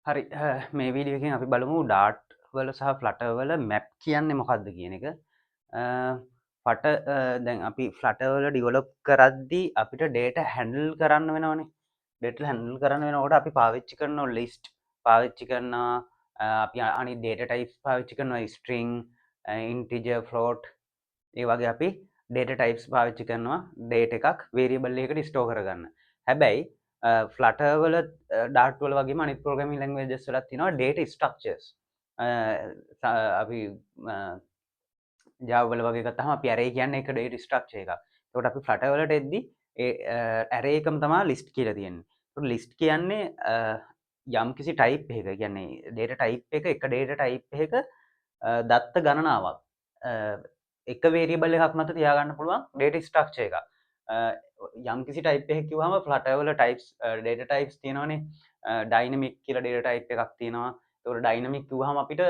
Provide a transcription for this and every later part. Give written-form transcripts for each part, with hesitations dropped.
හරි මේ වීඩියෝ එකෙන් අපි බලමු ඩාට් වල සහ ෆ්ලටර් වල මැප් කියන්නේ මොකක්ද කියන එක. ෆට දැන් අපි ෆ්ලටර් වල ඩිවලොප් කරද්දී අපිට ඩේටා හැන්ඩල් කරන්න වෙනවනේ. ඩේටා හැන්ඩල් කරන්න වෙනකොට අපි පාවිච්චි කරනවා ලිස්ට් පාවිච්චි කරනවා අපි අනිත් ඩේටා ටයිප්ස් පාවිච්චි කරනවා ස්ට්‍රින්ග් ඉන්ටිජර් ෆ්ලෝට් ඒ වගේ අපි ඩේටා ටයිප්ස් පාවිච්චි කරනවා ඩේටා එකක් වේරියබල් එකකට ස්ටෝර් කරගන්න. හැබැයි ෆ්ලටර් වල ඩාට් වල වගේම අනිත් ප්‍රෝග්‍රෑමින් ලැන්ග්වේජස් වලත් තියෙනවා ඩේටා ස්ට්‍රක්චර්ස්. අපි Java වල වගේ ගත්තාම අපි array කියන්නේ එක ඩේටා ස්ට්‍රක්චර් එකක්. ඒකට අපි ෆ්ලටර් වලට එද්දි ඒ array එකම තමයි ලිස්ට් කියලා තියෙන්නේ. ඒකට ලිස්ට් කියන්නේ යම් කිසි ටයිප් එකක කියන්නේ ඩේටා ටයිප් එක එක ඩේටා ටයිප් එකක දත්ත ගණනාවක් එක වේරියබල් එකක් මත තියාගන්න පුළුවන් ඩේටා ස්ට්‍රක්චර් එකක්. යම් කිසි ටයිප් එකක් කිව්වම ෆ්ලටර් වල ටයිප්ස් ඩේටා ටයිප්ස් තියෙනවනේ. ඩයිනමික් කියලා ඩේටා ටයිප් එකක් තියෙනවා. ඒකට ඩයිනමික් කිව්වහම අපිට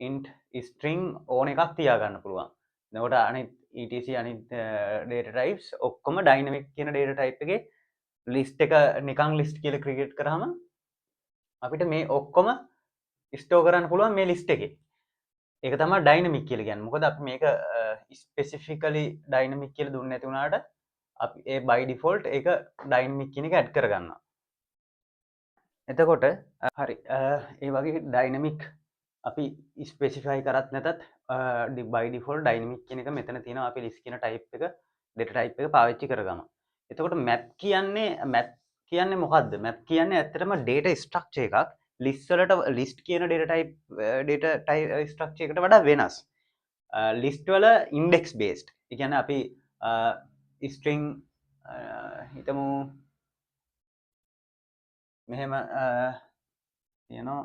ඉන්ට් ස්ට්‍රිං ඕන එකක් තියාගන්න පුළුවන්. එතකොට අනිත් etc අනිත් ඩේටා ටයිප්ස් ඔක්කොම ඩයිනමික් කියන ඩේටා ටයිප් එකේ ලිස්ට් එක නිකන් ලිස්ට් කියලා ක්‍රියේට් කරාම අපිට මේ ඔක්කොම ස්ටෝර් කරන්න පුළුවන් මේ ලිස්ට් එකේ. ඒක තමයි ඩයිනමික් කියලා කියන්නේ. මොකද අපි මේක ස්පෙસિෆිකලි ඩයිනමික් කියලා දුන්නේ නැති වුණාට අපි ඒ by default ඒක ඩයිනමික් කියන එක ඇඩ් කරගන්නවා. එතකොට හරි ඒ වගේ ඩයිනමික් අපි ස්පෙසිෆයි කරත් නැතත් by default ඩයිනමික් කියන එක මෙතන තියෙනවා. අපි ලිස්ට් කියන ටයිප් එක ඩේටා ටයිප් එක පාවිච්චි කරගමු. එතකොට මැප් කියන්නේ මොකද්ද? මැප් කියන්නේ ඇත්තටම ඩේටා ස්ට්‍රක්චර් එකක්. ලිස්ට් වලට ලිස්ට් කියන ඩේටා ටයිප් ස්ට්‍රක්චර් එකට වඩා වෙනස්. ලිස්ට් වල ඉන්ඩෙක්ස් බේස්ඩ්. ඒ කියන්නේ අපි ස්ට්‍රිං හිතමු මෙහෙම තියෙනවා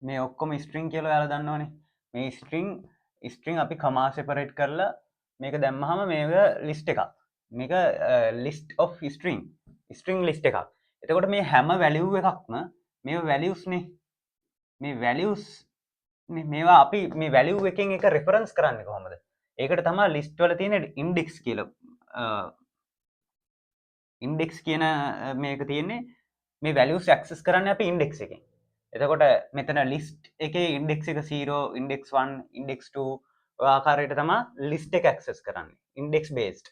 මේ ඔක්කොම ස්ට්‍රිං කියලා ඔයාලා දන්නවනේ. මේ ස්ට්‍රිං අපි කමා සෙපරේට් කරලා මේක දැම්මහම මේක ලිස්ට් එකක්. මේක ලිස්ට් ඔෆ් ස්ට්‍රිං ලිස්ට් එකක්. එතකොට මේ හැම වැලියු එකක්ම මේවා වැලියුස්නේ. මේ වැලියුස් මේවා අපි මේ වැලියු එකෙන් එක රෙෆරන්ස් කරන්නේ කොහොමද? ඒකට තමයි ලිස්ට් වල තියෙන ඉන්ඩෙක්ස් කියලා. ඉන්ඩෙක්ස් කියන මේක තියෙන්නේ මේ වැලියුස් ඇක්සස් කරන්නේ අපි ඉන්ඩෙක්ස් එකෙන්. එතකොට මෙතන ලිස්ට් එකේ ඉන්ඩෙක්ස් එක 0 ඉන්ඩෙක්ස් 1 ඉන්ඩෙක්ස් 2 ඔය ආකාරයට තමයි ලිස්ට් එක ඇක්සස් කරන්නේ ඉන්ඩෙක්ස් බේස්ඩ්.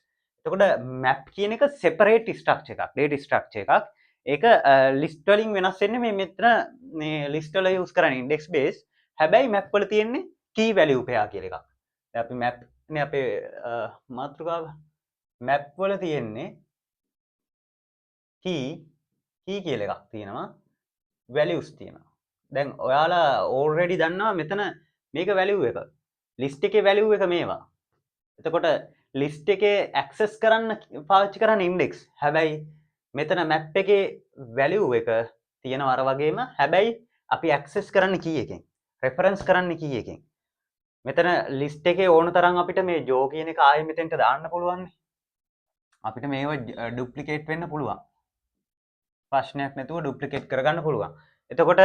එතකොට මැප් කියන එක සෙපරේට් ස්ට්‍රක්චර් එකක් ඩේටා ස්ට්‍රක්චර් එකක්. ඒක ලිස්ට් වලින් වෙනස් වෙන්නේ මේ මෙතන මේ ලිස්ට් වල යූස් කරන්නේ ඉන්ඩෙක්ස් බේස්ඩ්. හැබැයි මැප් වල තියෙන්නේ key value pair කියලා එකක්. දැන් අපි මැප් නේ අපේ මාතෘකාව මැප් වල තියෙන්නේ key කියලා එකක් තියෙනවා values තියෙනවා. දැන් ඔයාලා already දන්නවා මෙතන මේක value එක. list එකේ value එක මේවා. එතකොට list එකේ access කරන්න පාවිච්චි කරන්න index. හැබැයි මෙතන map එකේ value එක තියෙනවා අර වගේම. හැබැයි අපි access කරන්න key එකෙන්. reference කරන්න key එකෙන්. මෙතන list එකේ ඕන තරම් අපිට මේ jaw කියන එක ආයෙ මෙතෙන්ට දාන්න පුළුවන්. අපිට මේව duplicate වෙන්න පුළුවන්. ප්‍රශ්නයක් නැතුව ඩුප්ලිකේට් කරගන්න පුළුවන්. එතකොට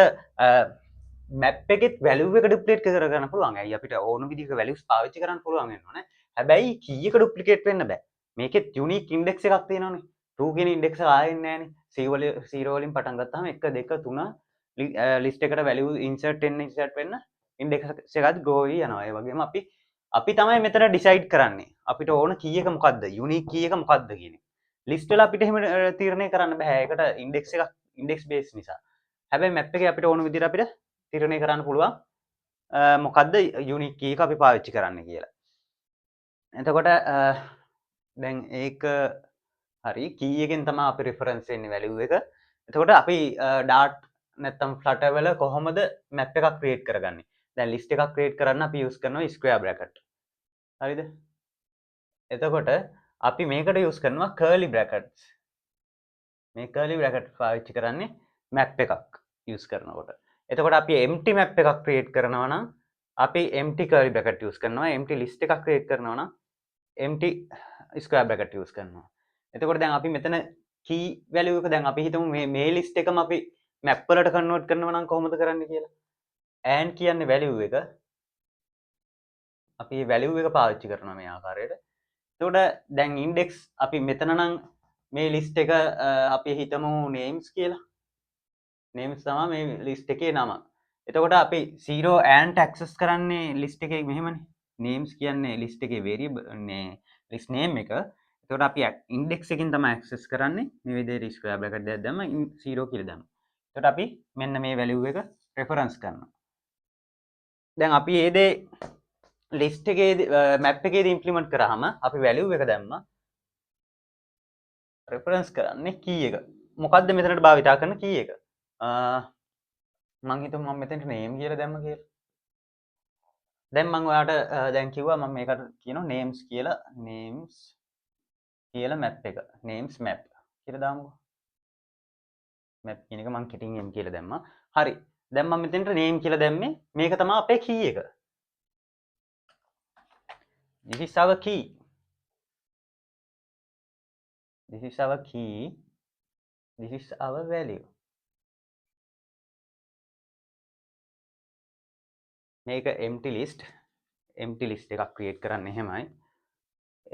මැප් එකෙත් වැලියු එක ඩුප්ලිකේට් කරගන්න පුළුවන්. ඇයි අපිට ඕන විදිහක වැලියුස් පාවිච්චි කරන්න පුළුවන් වෙනවනේ. හැබැයි කී එක ඩුප්ලිකේට් වෙන්න බෑ. මේකෙත් යුනික් ඉන්ඩෙක්ස් එකක් තියෙනවනේ. 2 කියන ඉන්ඩෙක්ස් එක ආයෙ නෑනේ. 0 වලින් පටන් ගත්තාම 1 2 3 ලිස්ට් එකට වැලියු ඉන්සර්ට් වෙන්න ඉන්ඩෙක්ස් එකත් ග්‍රෝ වෙවි යනවා. ඒ වගේම අපි තමයි මෙතන ඩිසයිඩ් කරන්නේ. අපිට ඕන කී එක මොකද්ද? යුනික් කී එක මොකද්ද කියන එක. ලිස්ට් වල අපිට එහෙම තීරණය කරන්න බෑ. ඒකට ඉන්ඩෙක්ස් එකක් ඉන්ඩෙක්ස් බේස් නිසා. හැබැයි මැප් එකේ අපිට ඕන විදිහට අපිට තීරණය කරන්න පුළුවන් මොකද්ද යුනික් කී එක අපි පාවිච්චි කරන්න කියලා. එතකොට දැන් ඒක හරි කී එකෙන් තමයි අපි රෙෆරන්ස් වෙන්නේ වැලියු එක. එතකොට අපි ඩාට් නැත්තම් ෆ්ලටර් වල කොහොමද මැප් එකක් ක්‍රියේට් කරගන්නේ? දැන් ලිස්ට් එකක් ක්‍රියේට් කරන්න අපි යූස් කරනවා ස්ක්වෙයාර් බ්‍රැකට්. හරිද? එතකොට අපි මේකට යූස් කරනවා කර්ලි බ්‍රැකට්ස්. මේ කර්ලි බ්‍රැකට් පාවිච්චි කරන්නේ මැප් එකක් යූස් කරනකොට. එතකොට අපි empty map එකක් ක්‍රියේට් කරනවා නම් අපි empty curly bracket යූස් කරනවා. empty list එකක් ක්‍රියේට් කරනවා නම් empty square bracket යූස් කරනවා. එතකොට දැන් අපි මෙතන key value එක දැන් අපි හිතමු මේ list එකම අපි map වලට convert කරනවා නම් කොහොමද කරන්නේ කියලා. and කියන්නේ value එක. අපි value එක පාවිච්චි කරනවා මේ ආකාරයට. එතකොට දැන් ඉන්ඩෙක්ස් අපි මෙතන නම් මේ ලිස්ට් එක අපි හිතමු names කියලා. names තමයි මේ ලිස්ට් එකේ නම. එතකොට අපි 0 and access කරන්නේ ලිස්ට් එකේ මෙහෙමනේ. names කියන්නේ ලිස්ට් එකේ variable නේ ලිස්ට් name එක. එතකොට අපි ඉන්ඩෙක්ස් එකකින් තමයි access කරන්නේ. මේ විදිහට square bracket දෙකක් දැම්ම 0 කියලා දැම්ම. එතකොට අපි මෙන්න මේ value එක reference කරනවා. දැන් අපි ඒ දේ ලිස්ට් එකේ මැප් එකේදී ඉම්ප්ලිමන්ට් කරාම අපි value එක දැම්මා. reference කරන්නේ key එක. මොකද්ද මෙතනට භාවිතා කරන key එක? මං හිතමු මම මෙතනට name කියලා දැම්ම කියලා. දැන් මම ඔයාලට දැන් කිව්වා මම මේකට කියනවා names කියලා map එක names map කියලා දාමුකෝ. map කියන එක මම කෙටින් m කියලා දැම්මා. හරි. දැන් මම මෙතනට name කියලා දැම්මේ මේක තමයි අපේ key එක. this is our key. this is our key. this is our value. මේක empty list එකක් create කරන්න එහෙමයි.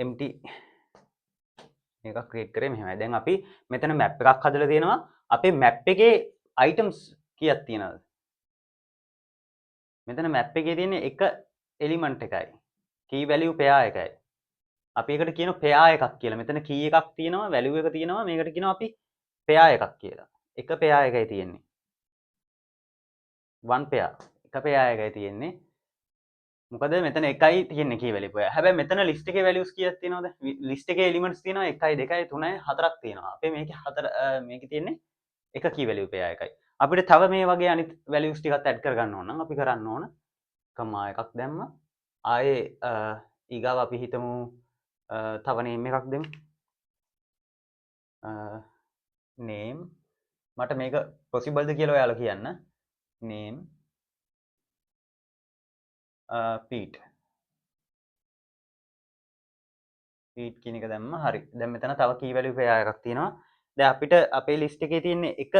empty එකක් create කරේ මෙහෙමයි. දැන් අපි මෙතන map එකක් හදලා තියෙනවා. අපේ map එකේ items කීයක් තියෙනවද? මෙතන map එකේ තියෙන එක element එකයි. key value pair එකයි. අපි ඒකට කියනවා pair එකක් කියලා. මෙතන key එකක් තියෙනවා, value එක තියෙනවා. මේකට කියනවා අපි pair එකක් කියලා. එක pair එකයි තියෙන්නේ. one pair. එක pair එකයි තියෙන්නේ. මොකද මෙතන එකයි තියෙන්නේ key value pair. හැබැයි මෙතන list එකේ values කීයක් තියෙනවද? list එකේ elements තියෙනවා 1 2 3 4ක් තියෙනවා. අපේ මේකේ 4 මේකේ තියෙන්නේ එක key value pair එකයි. අපිට තව මේ වගේ අනිත් values ටිකක් add කරගන්න ඕන නම් අපි කරන්න ඕන කමා එකක් දැම්මා. ආයේ ඊගාව අපි හිතමු තව name එකක් දෙමු. name මට මේක possible ද කියලා ඔයාලා කියන්න. name Pete කියන එක දැම්ම. හරි. දැන් මෙතන තව key value pair එකක් තියෙනවා. දැන් අපිට අපේ list එකේ තියෙන්නේ එක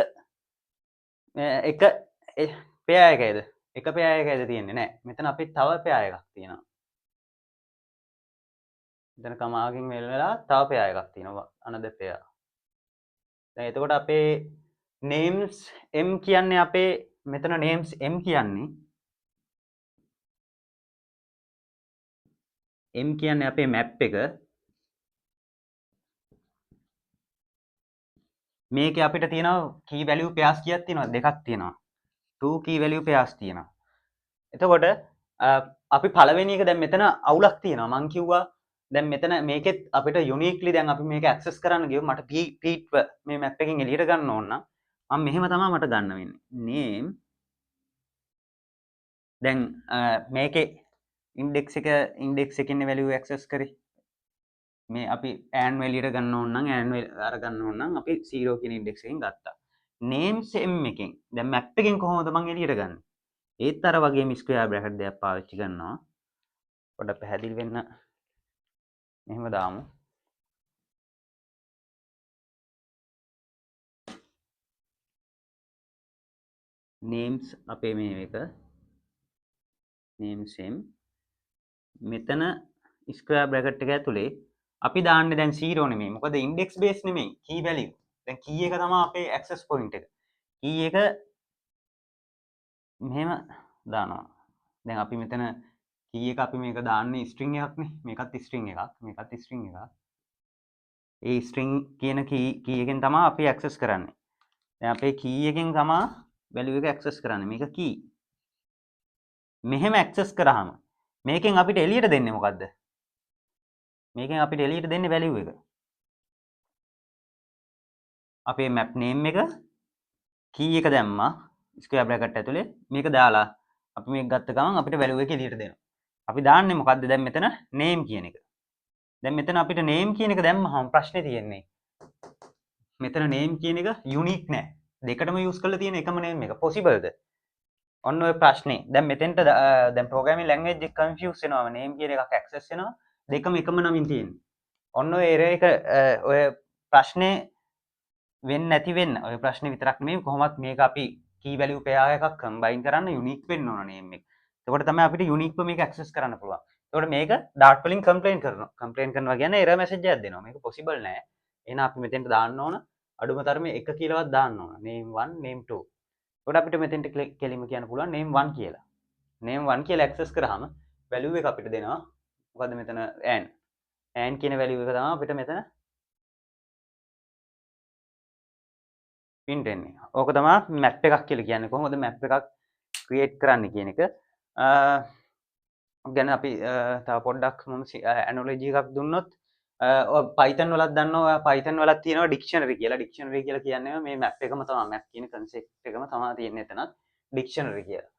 pair එකයිද? එක pair එකයිද තියෙන්නේ? නෑ. මෙතන අපි තව pair එකක් තියෙනවා. මෙතන කමාකින් වෙන වෙලා තව pair එකක් තියෙනවා. another pair. දැන් එතකොට අපේ names m කියන්නේ අපේ මෙතන names m කියන්නේ අපේ map එක. මේකේ අපිට තියෙනවා key value pairs කීයක් තියෙනවද? දෙකක් තියෙනවා. 2 key value pairs තියෙනවා. එතකොට අපි පළවෙනි එක දැන් මෙතන අවුලක් තියෙනවා. මං කිව්වා දැන් මෙතන මේකෙත් අපිට uniquely දැන් අපි මේක access කරන්න ගියොත් මට Pete මේ map එකකින් එළියට ගන්න ඕන නම් මම මෙහෙම තමයි මට ගන්න වෙන්නේ. name දැන් මේකේ index එකකින් value access කරේ. මේ අපි and එළියට ගන්න ඕන නම් and අරගන්න ඕන නම් අපි 0 කියන index එකෙන් ගත්තා. names m එකෙන් දැන් map එකෙන් කොහොමද මම එළියට ගන්නේ? ඒත් අර වගේම ස්ක්වෙයාර් බ්‍රැකට් දෙකක් පාවිච්චි කරනවා. පොඩ්ඩක් පැහැදිලි වෙන්න මෙහෙම දාමු. names අපේ මේ එක names m මෙතන ස්ක්වෙයාර් බ්‍රැකට් එක ඇතුලේ අපි දාන්නේ දැන් 0 නෙමෙයි. මොකද index base නෙමෙයි key value. දැන් key එක තමයි අපේ access point එක. key එක මෙහෙම දානවා. දැන් අපි මෙතන key එක අපි මේක දාන්නේ string එකක්නේ. මේකත් string එකක්. මේකත් string එකක්. ඒ string කියන key එකෙන් තමයි අපි access කරන්නේ. දැන් අපේ key එකෙන් තමයි value එක access කරන්නේ. මේක key. මෙහෙම access කරාම මේකෙන් අපිට එළියට දෙන්නේ මොකද්ද? මේකෙන් අපිට එළියට දෙන්නේ value එක. අපේ map name එක key එක දැම්මා square bracket ඇතුලේ. මේක දාලා අපි මේක ගත්ත ගමන් අපිට value එක එළියට දෙනවා. අපි දාන්නේ මොකද්ද දැන් මෙතන name කියන එක. දැන් මෙතන අපිට name කියන එක දැම්මහම ප්‍රශ්නේ තියෙන්නේ. මෙතන name කියන එක unique නෑ. දෙකටම use කරලා තියෙන එකම name එක. possible ද? ඔන්න ඔය ප්‍රශ්නේ. දැන් මෙතෙන්ට දැන් programming language එක confuse වෙනවා. name කියන එකක් access වෙනවා. දෙකම එකම නමින් තියෙන්නේ. ඔන්න ඔය error එක ඔය ප්‍රශ්නේ වෙන්නේ නැති වෙන්න. ඔය ප්‍රශ්නේ විතරක් නෙමෙයි කොහොමත් මේක අපි key value pair එකක් combine කරන්න unique වෙන්න ඕන name එක. එතකොට තමයි අපිට unique මේක access කරන්න පුළුවන්. එතකොට මේක ඩාට් වලින් කම්ප්ලේන් කරනවා. කම්ප්ලේන් කරනවා කියන්නේ එරර් මැසේජ් එකක් දෙනවා. මේක පොසිබල් නෑ. එහෙනම් අපි මෙතෙන්ට දාන්න ඕන අඩුම තරමේ එක කියලාවත් දාන්න ඕන. name 1 name 2. එතකොට අපිට මෙතෙන්ට කෙලින්ම කියන්න පුළුවන් name 1 කියලා. name 1 කියලා ඇක්සස් කරාම value එක අපිට දෙනවා. මොකද්ද මෙතන and කියන value එක තමයි අපිට මෙතන print වෙන්නේ. ඕක තමයි map එකක් කියලා කියන්නේ. කොහොමද map එකක් create කරන්න කියන එක. ගැන අපි තව පොඩ්ඩක් මම analogy එකක් දුන්නොත් Python වලත් දන්නවා Python වලත් තියෙනවා dictionary කියලා. dictionary කියලා කියන්නේ මේ map එකම තමයි map කියන concept එකම තමයි තියෙන්නේ එතනත් dictionary කියලා.